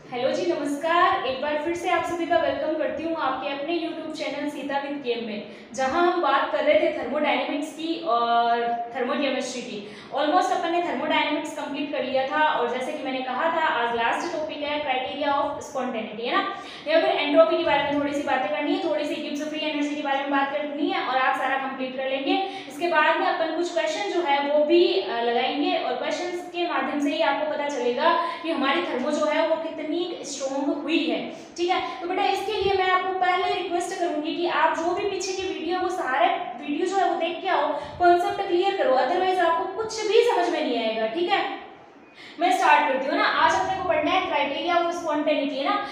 Hello जी, नमस्कार। एक बार फिर से आप सभी का वेलकम करती हूँ आपके अपने यूट्यूब चैनल सीता विद केम में, जहाँ हम बात कर रहे थे थर्मोडायनेमिक्स की और थर्मोकेमिस्ट्री की। ऑलमोस्ट अपन ने थर्मोडायनेमिक्स कंप्लीट कर लिया था और जैसे कि मैंने कहा था आज लास्ट टॉपिक है क्राइटेरिया ऑफ स्पॉन्टेनिटी, है ना। या फिर एंट्रोपी के बारे में थोड़ी सी बातें करनी है, थोड़ी सी गिब्स फ्री एनर्जी के बारे में बात करनी है और आप सारा कंप्लीट कर लेंगे। इसके बाद में अपन कुछ क्वेश्चन जो है वो भी लगाएंगे और क्वेश्चन के माध्यम से ही आपको पता चलेगा कि हमारी थर्मो जो है वो कितनी स्ट्रॉन्ग हुई है। ठीक है, तो बेटा इसके लिए मैं आपको पहले रिक्वेस्ट करूंगी कि आप जो भी पीछे के वीडियो वो सारे वीडियो जो है वो देख के आओ, कॉन्सेप्ट क्लियर करो, अदरवाइज आपको कुछ भी समझ में नहीं आएगा। ठीक है, मैं स्टार्ट करती हूँ ना। आज अपने को पढ़ना है क्राइटेरिया ऑफ स्पॉन्टेनिटी, है ना।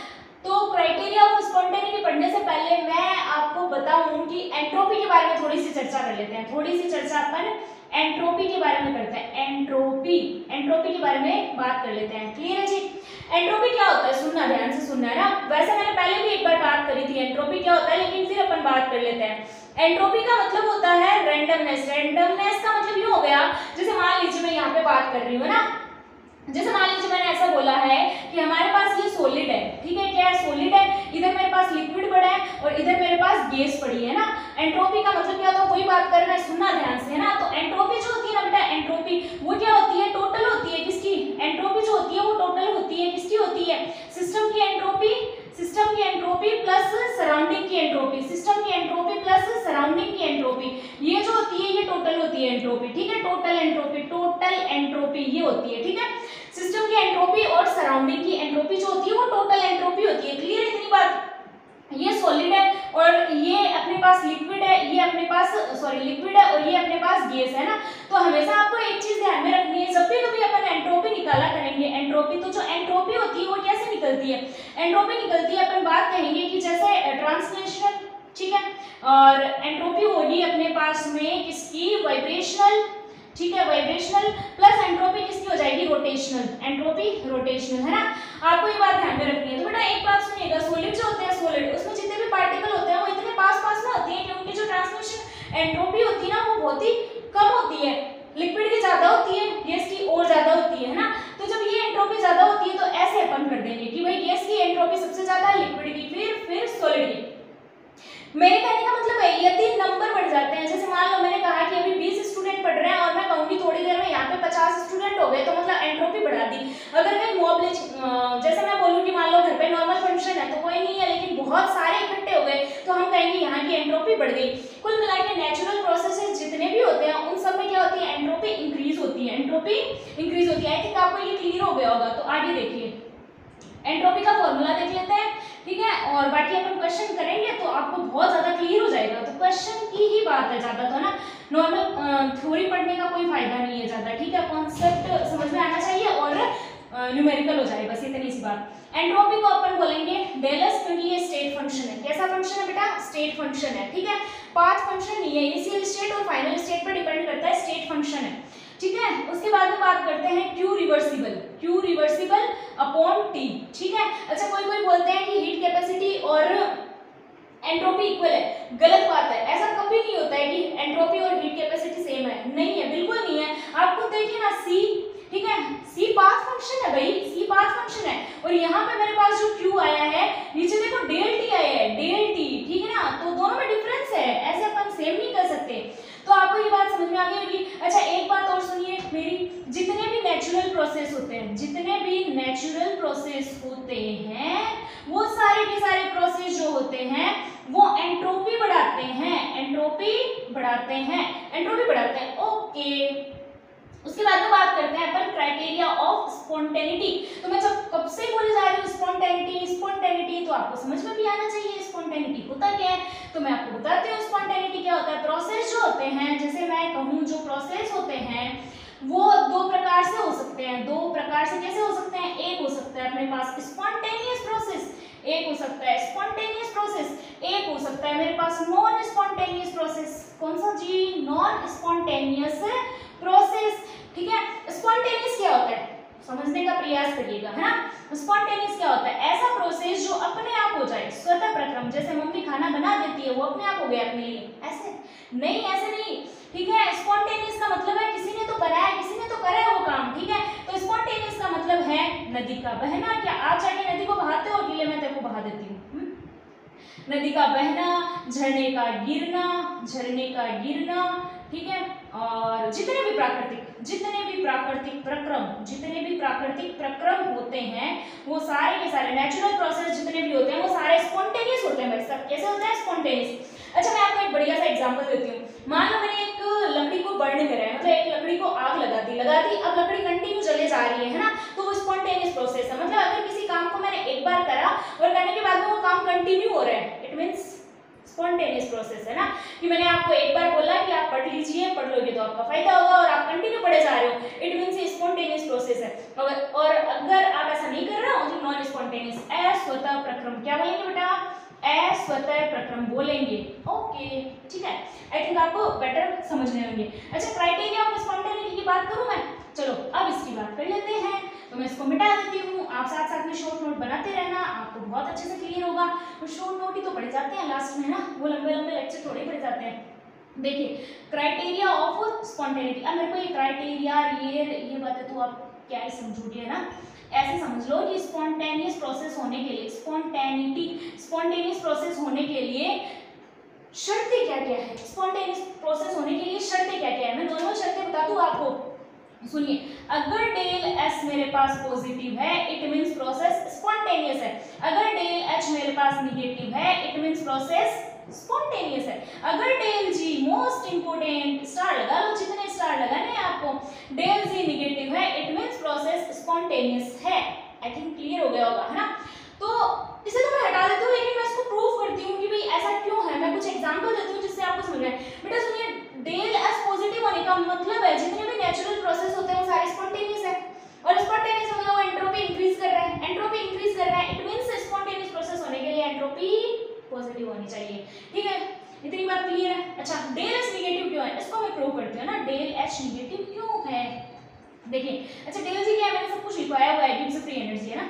तो क्राइटेरिया ऑफ स्पॉन्टेनिटी पढ़ने से पहले मैं आपको बताऊं कि एंट्रोपी के बारे में थोड़ी सी चर्चा कर लेते हैं। थोड़ी सी चर्चा अपन एंट्रोपी के बारे में करते हैं। एंट्रोपी के बारे में बात कर लेते हैं। क्लियर है जी। एंट्रोपी क्या होता है, सुनना, ध्यान से सुनना है ना। वैसे मैंने पहले भी एक बार बात करी थी एंट्रोपी क्या होता है, लेकिन फिर अपन बात कर लेते हैं। एंट्रोपी का मतलब होता है रैंडमनेस। रैंडमनेस का मतलब ये हो गया, जैसे मान लीजिए मैं यहाँ पे बात कर रही हूँ ना, जैसे मान लीजिए मैंने ऐसा बोला है कि हमारे पास ये सॉलिड है। ठीक है, क्या है, सॉलिड है। इधर मेरे पास लिक्विड पड़ा है और इधर मेरे पास गैस पड़ी है ना। एंट्रोपी का मतलब क्या होता है, वही बात करना है, सुनना ध्यान से, है ना। तो एंट्रोपी जो होती है ना बेटा, एंट्रोपी वो क्या होती है, टोटल होती है किसकी। एंट्रोपी जो होती है वो टोटल होती है किसकी होती है, सिस्टम की एंट्रोपी प्लस सराउंडिंग की एंट्रोपी, सिस्टम की एंट्रोपी प्लस सराउंडिंग की एंट्रोपी, ये जो होती है ये टोटल होती है एंट्रोपी। ठीक है, टोटल एंट्रोपी ये होती है। ठीक है, सिस्टम की एंट्रोपी और सराउंडिंग की एंट्रोपी जो होती है वो टोटल एंट्रोपी होती है। क्लियर है इतनी बात। ये सॉलिड है और ये अपने पास लिक्विड है, ये अपने पास लिक्विड है और ये अपने पास गैस है ना। तो हमेशा आपको एक चीज ध्यान में रखनी है, जब भी कभी अपन एंट्रोपी निकाला करेंगे, एंट्रोपी तो जो एंट्रोपी होती है वो कैसे निकलती है, एंट्रोपी निकलती है, अपन बात कहेंगे कि जैसे ट्रांसलेशनल। ठीक है, और एंट्रोपी होगी अपने पास में किसकी, वाइब्रेशनल। ठीक है, वाइब्रेशनल प्लस एंट्रोपी किसकी हो जाएगी, रोटेशनल। एंट्रोपी रोटेशनल, है ना। आपको ये बात ध्यान में रखनी है। तो बेटा एक बात सुनिएगा, सॉलिड जो होते हैं, सॉलिड उसमें जितने भी पार्टिकल होते हैं वो इतने पास पास में होते हैं कि उनकी जो ट्रांसमिशन एंट्रोपी होती है ना वो बहुत ही कम होती है। लिक्विड की ज्यादा होती है, गैस की और ज्यादा होती है ना। तो जब ये एंट्रोपी ज्यादा होती है तो ऐसे अपन कर देंगे कि भाई गैस की एंट्रोपी सबसे ज्यादा है, लिक्विड की फिर सॉलिड की। मेरे कहने का मतलब है यदि नंबर बढ़ जाते हैं, जैसे मान लो मैंने कहा कि अभी 20 स्टूडेंट पढ़ रहे हैं और मैं कहूंगी थोड़ी देर में यहाँ पे 50 स्टूडेंट हो गए, तो मतलब एंट्रोपी बढ़ा दी। अगर कहीं मोबलिज जैसे मैं बोलूँ कि मान लो घर पे नॉर्मल फंक्शन है तो कोई नहीं है, लेकिन बहुत सारे इकट्ठे हो गए तो हम कहेंगे यहाँ की एंट्रोपी बढ़ गई। कुल मिला के नेचुरल प्रोसेसेस जितने भी होते हैं उन सब में क्या होती है, एंट्रोपी इंक्रीज होती है। एंट्रोपी इंक्रीज होती है। आई थिंक आपको ये क्लियर हो गया होगा। तो आगे देखिए, एंट्रोपी का फॉर्मूला देख लेते हैं। ठीक है, और बाकी अपन क्वेश्चन करेंगे तो आपको बहुत ज्यादा क्लियर हो जाएगा। तो क्वेश्चन की ही बात है ज्यादा, तो ना नॉर्मल थ्योरी पढ़ने का कोई फायदा नहीं है ज्यादा। ठीक है, कॉन्सेप्ट समझ में आना चाहिए और न्यूमेरिकल हो जाए, बस इतनी सी बात। एंट्रोपी को अपन बोलेंगे डेलस, क्योंकि ये स्टेट फंक्शन है। कैसा फंक्शन है बेटा, स्टेट फंक्शन है। ठीक है, पाथ फंक्शन नहीं है, इनिशियल स्टेट और फाइनल स्टेट पर डिपेंड करता है, स्टेट फंक्शन है। ठीक है, उसके बाद में बात करते हैं क्यू रिवर्सिबल अपॉन टी। ठीक है, अच्छा कोई बोलते हैं कि हीट कैपेसिटी और एंट्रोपी इक्वल है, गलत बात है। ऐसा कभी नहीं होता है कि एंट्रोपी और हीट कैपेसिटी सेम है, नहीं है, बिल्कुल नहीं है। आपको देखिए ना सी, ठीक है, सी पाथ फंक्शन है भाई, सी पाथ फंक्शन है। और यहाँ पे मेरे पास जो क्यू आया है, नीचे देखो डेल टी आया है, डेल टी। ठीक है ना, तो दोनों में डिफरेंस है, ऐसे अपन सेम नहीं कर सकते। तो आपको ये बात समझ में आ गई होगी। अच्छा एक बात और सुनिए मेरी, जितने भी नेचुरल प्रोसेस होते हैं वो सारे के सारे प्रोसेस जो होते हैं वो एंट्रोपी बढ़ाते हैं। ओके, उसके बाद में बात करते हैं अपन क्राइटेरिया ऑफ स्पॉन्टेनिटी। तो मैं जब कब से बोले जा रही हूँ स्पॉन्टेनिटी, तो आपको समझ में भी आना चाहिए स्पॉन्टेनिटी होता क्या है। तो मैं आपको बताती हूँ स्पॉन्टेनिटी क्या होता है। प्रोसेस जो होते हैं, जैसे मैं कहूँ जो प्रोसेस होते हैं वो दो प्रकार से हो सकते हैं। दो प्रकार से कैसे हो सकते हैं, एक हो सकता है अपने पास स्पॉन्टेनियस प्रोसेस, एक हो सकता है स्पॉन्टेनियस प्रोसेस, एक हो सकता है मेरे पास नॉन स्पॉन्टेनियस प्रोसेस। कौन सा जी, नॉन स्पॉन्टेनियस प्रोसेस। ठीक है, स्पॉन्टेनियस क्या होता है, समझने का प्रयास करिएगा, है ना। स्पॉन्टेनियस क्या होता है? ऐसा प्रोसेस जो अपने आप हो जाए, स्वतः प्रक्रम। जैसे मम्मी खाना बना देती है, वो अपने आप हो गया अपने लिए, ऐसे नहीं, ऐसे नहीं, ठीक है। स्पॉन्टेनियस का मतलब है किसी ने तो करा है, किसी ने तो करा है वो काम, ठीक है। तो स्पॉन्टेनियस का मतलब है नदी का बहना। क्या आप जाके नदी को बहाते हो? अकेले मैं तेरे को बहा देती हूँ। नदी का बहना, झरने का गिरना, झरने का गिरना, ठीक है। और जितने भी प्राकृतिक प्रक्रम होते हैं, वो सारे के सारे नेचुरल प्रोसेस जितने भी होते हैं वो सारे स्पॉन्टेनियस होते हैं भाई साहब। कैसे होते हैं? स्पॉन्टेनियस। अच्छा, मैं आपको एक बढ़िया सा एग्जांपल देती हूँ। मान लो मैंने एक लकड़ी को बर्न करा है, मतलब एक लकड़ी को आग लगा दी, अब लकड़ी कंटिन्यू जले जा रही है ना, तो वो स्पॉन्टेनियस प्रोसेस है। मतलब अगर किसी काम को मैंने एक बार करा और करने के बाद में वो काम कंटिन्यू हो रहा है, इट मींस स्पॉन्टेनियस प्रोसेस है ना। कि मैंने आपको एक बार बोला कि आप पढ़ लीजिए, पढ़ लोगे तो आपका फायदा होगा, और आप कंटिन्यू पढ़े जा रहे हो, इट मींस ये स्पॉन्टेनियस प्रोसेस है। और अगर आप ऐसा नहीं कर रहे हो तो नॉन स्पॉन्टेनियस, अस्वतः प्रक्रम। क्या बोलेंगे बेटा? अस्वतः प्रक्रम बोलेंगे। ओके, ठीक है। आई थिंक आपको बेटर समझने होंगे। अच्छा, क्राइटेरिया ऑफ स्पॉन्टेनिटी की बात करूं मैं? चलो अब इसकी बात कर लेते हैं। तो मैं इसको मिटा देती हूँ, आप साथ साथ में शॉर्ट नोट बनाते रहना, आपको बहुत अच्छे से क्लियर होगा। तो शॉर्ट नोट ही तो पढ़े जाते हैं लास्ट में ना, वो लंबे लंबे लेक्चर थोड़े पढ़े जाते हैं। देखिए, क्राइटेरिया ऑफ स्पॉन्टेनिटी। अब मेरे को ये क्राइटेरिया, ये बातें तो आप क्या ही समझोगे, है ना। ऐसे समझ लो कि स्पॉन्टेनियस प्रोसेस होने के लिए, स्पॉन्टेनियस प्रोसेस होने के लिए शर्तें क्या क्या है? स्पॉन्टेनियस प्रोसेस होने के लिए शर्तें क्या क्या है? मैं दोनों शर्तें बता दूं आपको, सुनिए। अगर डेल एस मेरे पास पॉजिटिव है, इट मींस प्रोसेस स्पॉन्टेनियस है। अगर डेल एच मेरे पास निगेटिव है, इट मींस प्रोसेस स्पॉन्टेनियस है। अगर डेल जी, मोस्ट इंपोर्टेंट, स्टार लगा लो, जितने स्टार लगाने हैं आपको, डेल जी निगेटिव है, इट मींस प्रोसेस स्पॉन्टेनियस है। आई थिंक क्लियर हो गया होगा, है ना। तो इसे तो मैं हटा देती हूँ, लेकिन मैं इसको प्रूव करती हूँ कि भाई ऐसा क्यों है। मैं कुछ एग्जांपल देती हूँ जिससे आपको समझ में। बेटा सुनिए, डेल एस पॉजिटिव होने का मतलब है जितने भी नेचुरल प्रोसेस होते हैं वो सारे स्पॉन्टेनियस है, और स्पॉन्टेनियस मतलब वो एंट्रोपी इंक्रीज कर रहा है, एंट्रोपी इंक्रीज कर रहा है, इट मींस स्पॉन्टेनियस प्रोसेस होने के लिए एंट्रोपी पॉजिटिव होनी चाहिए, ठीक है। इतनी बात क्लियर है? अच्छा, डेल एच निगेटिव क्यों है, इसको मैं प्रूव करती हूँ ना। डेल एच निगेटिव क्यों है, देखिए। अच्छा, डेल जी क्या है, मैंने सब कुछ लिखवाया हुआ है, गिव्स फ्री एनर्जी, है ना।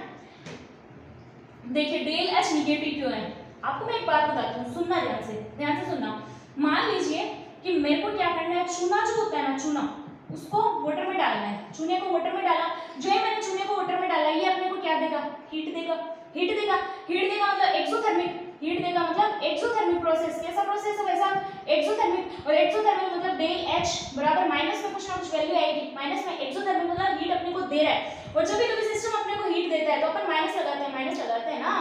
देखिए, डेल एच निगेटिव क्यों है, आपको मैं एक बात बताती हूँ, सुनना ध्यान से सुनना। मान लीजिए कि मेरे को क्या करना है, चूना जो होता है ना, चूना, उसको वाटर में डालना है। चूने को वाटर में डाला, जो है मैंने चूने को वाटर में डाला, ये अपने को क्या देगा? हीट देगा। मतलब एक्सोथर्मिक हीट देगा, मतलब एक्सोथर्मिक प्रोसेस। कैसा प्रोसेस है वैसा? एक्सोथर्मिक। और एक्सोथर्मिक मतलब डेल एच बराबर माइनस में कुछ ना कुछ वैल्यू आएगी, माइनस में। एक्सोथर्मिक मतलब हीट अपने को दे रहा है, और जब भी कभी सिस्टम अपने को हीट देता है तो अपन माइनस लगाते हैं ना।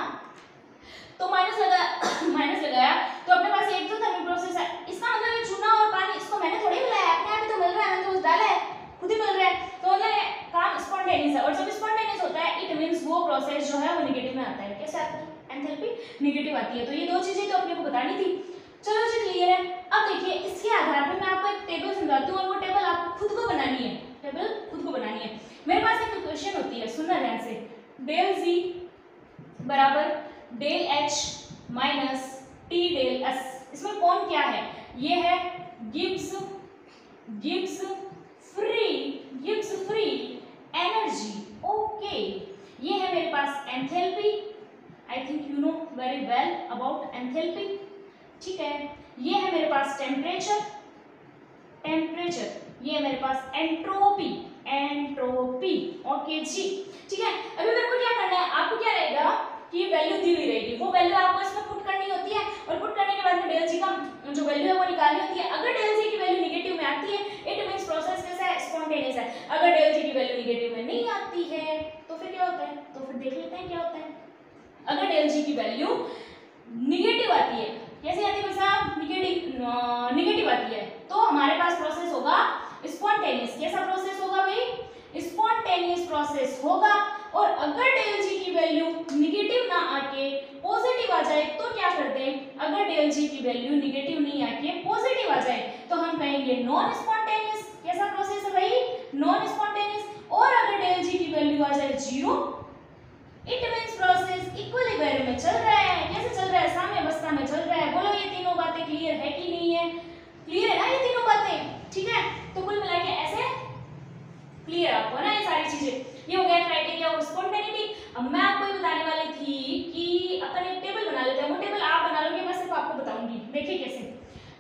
तो माइनस लगाया तो अपने पास एक्सोथर्मिक प्रोसेस है। इसका मतलब ये चूना और पानी, इसको मैंने थोड़ी मिलाया, अपने आप ही तो मिल रहा है, मैंने तो डाला है, खुद ही मिल रहा है। तो मतलब काम स्पॉन्टेनियस है, और जब स्पॉन्टेनियस होता है इट मींस वो प्रोसेस जो है वो नेगेटिव में आता है। कैसे आता है? एंथैल्पी नेगेटिव आती है। तो ये दो चीजें तो अपने को बतानी थी। चलो जी, क्लियर है। अब देखिए, इसके आधार पर मैं आपको एक टेबल समझाती हूँ, और वो टेबल आपको खुद को बनानी है। मेरे पास एक इक्वेशन होती है, सुनना ध्यान से। डेल जी बराबर del H minus T del S. इसमें कौन क्या है? ये है गिब्स फ्री एनर्जी। ओके, ये है मेरे पास enthalpy. I think you know very well about enthalpy, ठीक है। ये है मेरे पास टेम्परेचर, ये है मेरे पास एंट्रोपी। ओके जी, ठीक है। अभी मेरे को क्या करना है, आपको क्या रहेगा कि ये वैल्यू दी हुई रहेगी, वो वैल्यू आपको इसमें पुट करनी होती है, और पुट करने के बाद में डेल जी का जो वैल्यू है वो निकालनी होती है। अगर डेल जी की वैल्यू निगेटिव में आती है, इट मींस प्रोसेस कैसा है? स्पॉन्टेनियस है। अगर डेल जी की वैल्यू निगेटिव में नहीं आती है तो फिर क्या होता है? तो फिर देख लेते हैं क्या होता है। अगर डेल जी की वैल्यू निगेटिव आती है, कैसे आती है साहब? निगेटिव आती है, तो हमारे पास प्रोसेस होगा स्पॉन्टेनियस। कैसा प्रोसेस होगा भाई? स्पॉन्टेनियस प्रोसेस होगा। और अगर डेल जी की वैल्यू निगेटिव ना आके पॉजिटिव आ जाए तो क्या करते हैं? अगर डेल जी की वैल्यू निगेटिव नहीं आके पॉजिटिव आ जाए तो हम कहेंगे नॉन स्पॉन्टेनियस। कैसा प्रोसेस है भाई? Non spontaneous. और अगर डेल जी की वैल्यू आ जाए 0, इट मींस प्रोसेस इक्विलिब्रियम में चल रहा है। कैसे चल रहा है? साम्यावस्था में चल रहा है। बोलो, ये तीनों बातें क्लियर है कि नहीं है? क्लियर है ना ये तीनों बातें, ठीक है। तो कुल मिला के ऐसे क्लियर आपको ना ये सारी चीजें। ये हो गया क्राइटेरिया और स्पॉन्टेनिटी। अब मैं आपको ये बताने वाली थी कि अपन एक टेबल बना लेते हैं, वो टेबल आप बना लोगे, मैं सिर्फ आपको बताऊंगी। देखिए कैसे,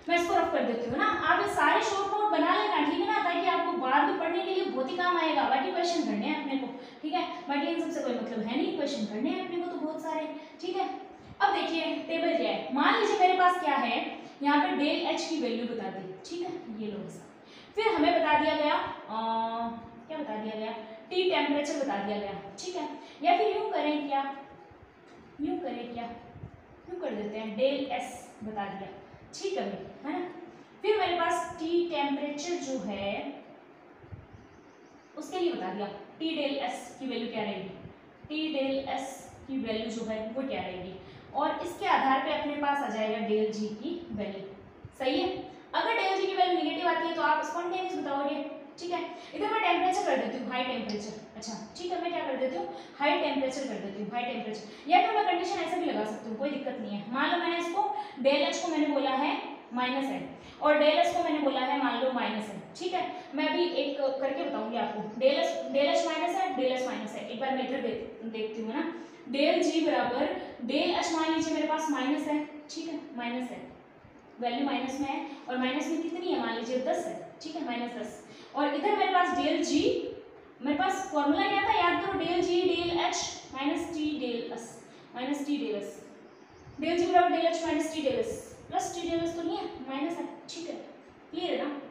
मैं इसको रफ कर देती हूँ ना, आप ये सारे शॉर्ट नोट बना लेना, ठीक है ना, ताकि आपको बाद में पढ़ने के लिए बहुत ही काम आएगा। बाकी क्वेश्चन करने हैं अपने को, ठीक है, बाकी इन सबसे कोई मतलब है नहीं, क्वेश्चन करने हैं अपने को तो बहुत सारे, ठीक है। अब देखिए टेबल क्या है, मान लीजिए मेरे पास क्या है, यहाँ पे डेल एच की वैल्यू बता दी, ठीक है, ये लो ऐसा। फिर हमें बता दिया गया क्या बता दिया गया, टी टेम्परेचर बता दिया गया, ठीक है। या फिर यूं करें क्या, यूं करें क्या, यूं कर देते हैं, डेल एस बता दिया, ठीक है ना। फिर मेरे पास टी टेम्परेचर जो है उसके लिए बता दिया, टी डेल एस की वैल्यू क्या रहेगी, टी डेल एस की वैल्यू जो है वो क्या रहेगी, और इसके आधार पे अपने पास आ जाएगा डेल जी की वैल्यू, सही है। अगर डेल जी की वैल्यू नेगेटिव आती है तो आप स्पॉन्टेनियस बताओगे, ठीक है। इधर मैं टेम्परेचर कर देती हूँ हाई टेम्परेचर, अच्छा ठीक है, मैं क्या कर देती हूँ हाई टेम्परेचर कर देती हूँ, हाई टेम्परेचर। या फिर मैं कंडीशन ऐसे भी लगा सकती हूँ, कोई दिक्कत नहीं है। मान लो मैंने इसको डेल एच को मैंने बोला है माइनस है और डेल एस को मैंने बोला है मान लो माइनस है, ठीक है। मैं अभी एक करके बताऊंगी आपको, डेल एच माइनस है, डेल एस माइनस है। एक बार मैं इधर देखती हूँ ना, डेल जी बराबर डेल एच, मान लीजिए मेरे पास माइनस है, ठीक है, माइनस है, वैल्यू माइनस में है, और माइनस में कितनी है, मान लीजिए 10 है, ठीक है, माइनस 10। और इधर मेरे पास डेल जी, मेरे पास फॉर्मूला क्या था याद करो, del G del H minus T del S, minus T del S, del G बराबर del H minus T del S, plus T del S तो नहीं है, माइनस है, ठीक है, क्लियर है ना,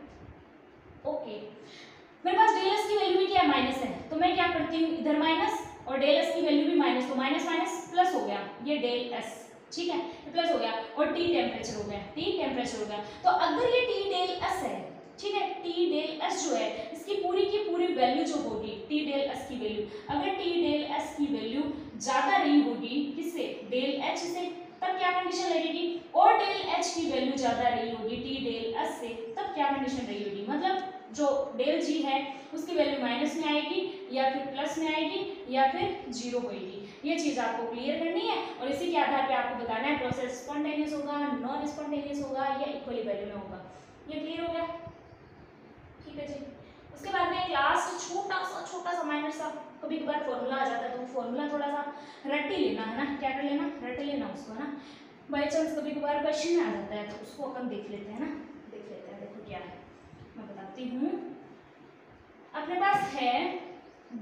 ओके। मेरे पास डेल एस की वैल्यू भी क्या है, माइनस है, तो मैं क्या करती हूँ इधर माइनस और डेल एस की वैल्यू भी माइनस, तो माइनस माइनस प्लस हो गया, ये डेल एस, ठीक है, प्लस हो गया, और टी टेम्परेचर हो गया, टी टेम्परेचर हो गया। तो अगर ये टी डेल एस है, ठीक है, टी डेल एस जो है इसकी पूरी की पूरी वैल्यू जो होगी, टी डेल एस की वैल्यू, अगर टी डेल एस की वैल्यू ज्यादा रही होगी किससे, डेल एच से, तब क्या कंडीशन लगेगी, और डेल एच की वैल्यू ज्यादा रही होगी टी डेल एस से, तब क्या कंडीशन रही होगी, मतलब जो डेल जी है उसकी वैल्यू माइनस में आएगी या फिर प्लस में आएगी या फिर जीरो होगी। ये चीज आपको क्लियर करनी है और इसी के आधार पे आपको बताना है प्रोसेस स्पॉन्टेनियस होगा, नॉन स्पॉन्टेनियस होगा या इक्विलिब्रियम में होगा। ये क्लियर हो गया, ठीक है जी। उसके बाद में एक लास्ट छोटा सा माइनर सा कभी कभार फॉर्मूला आ जाता है, तो फॉर्मूला थोड़ा सा रट ही लेना है ना, क्या कर लेना, रट लेना उसको ना, बाई चांस कभी कभार क्वेश्चन में आ जाता है तो उसको अपन देख लेते हैं ना, देख लेते हैं। देखो क्या है, मैं बताती हूँ। अपने पास है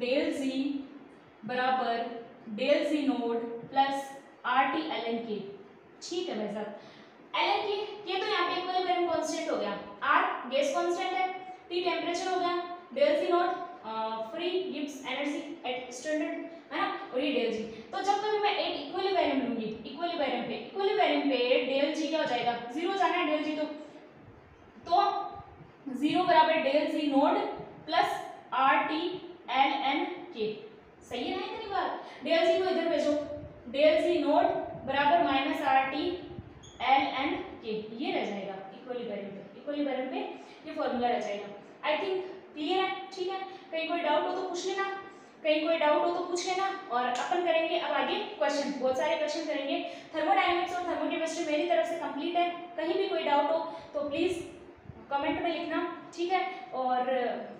डेल जी बराबर del G naught plus R T L N K, ठीक है भाई साहब, एल एन के, ये तो यहाँ पे इक्विलिब्रियम कांस्टेंट हो गया, आर गैस कांस्टेंट है, टी टेम्परेचर हो गया, डेल जी नोड फ्री गिव्स एनर्जी एट स्टैंडर्ड, है ना, और ये डेल जी। तो जब कभी मैं एक इक्विलिब्रियम लूंगी, इक्विलिब्रियम पे डेल जी क्या हो जाएगा, जीरो जाना है डेल जी, तो जीरो बराबर del G naught plus R T L N K, सही है ना इतनी बार, डेल जी को इधर भेजो, डेल जी नोड बराबर minus R T L N K, ये रह जाएगा इक्विलिब्रियम पे ये फॉर्मूला रह जाएगा। आई थिंक क्लियर है, ठीक है। कहीं कोई डाउट हो तो पूछ लेना, कहीं कोई डाउट हो तो पूछ लेना, और अपन करेंगे अब आगे क्वेश्चन, बहुत सारे क्वेश्चन करेंगे। थर्मोडायनेमिक्स और थर्मोकेमिस्ट्री मेरी तरफ से कंप्लीट है, कहीं भी कोई डाउट हो तो प्लीज कमेंट में लिखना, ठीक है। और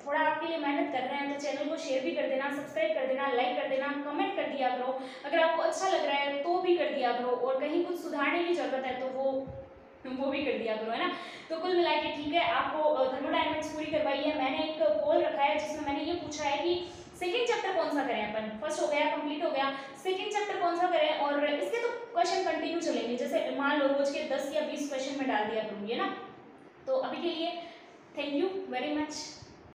थोड़ा आपके लिए मेहनत कर रहे हैं तो चैनल को शेयर भी कर देना, सब्सक्राइब कर देना, लाइक कर देना, कमेंट कर दिया करो, अगर आपको अच्छा लग रहा है तो भी कर दिया करो, और कहीं कुछ सुधारने की जरूरत है तो वो भी कर दिया करो, है ना। तो कुल मिला के ठीक है, आपको थर्मोडायनेमिक्स पूरी करवाई है। मैंने एक पोल रखा है जिसमें मैंने ये पूछा है कि सेकंड चैप्टर कौन सा करें अपन, फर्स्ट हो गया कंप्लीट हो गया, सेकंड चैप्टर कौन सा करें, और इसके तो क्वेश्चन कंटिन्यू चलेंगे, जैसे मान लो रोज के 10 या 20 क्वेश्चन में डाल दिया करूंगी, है ना। तो अभी के लिए थैंक यू वेरी मच।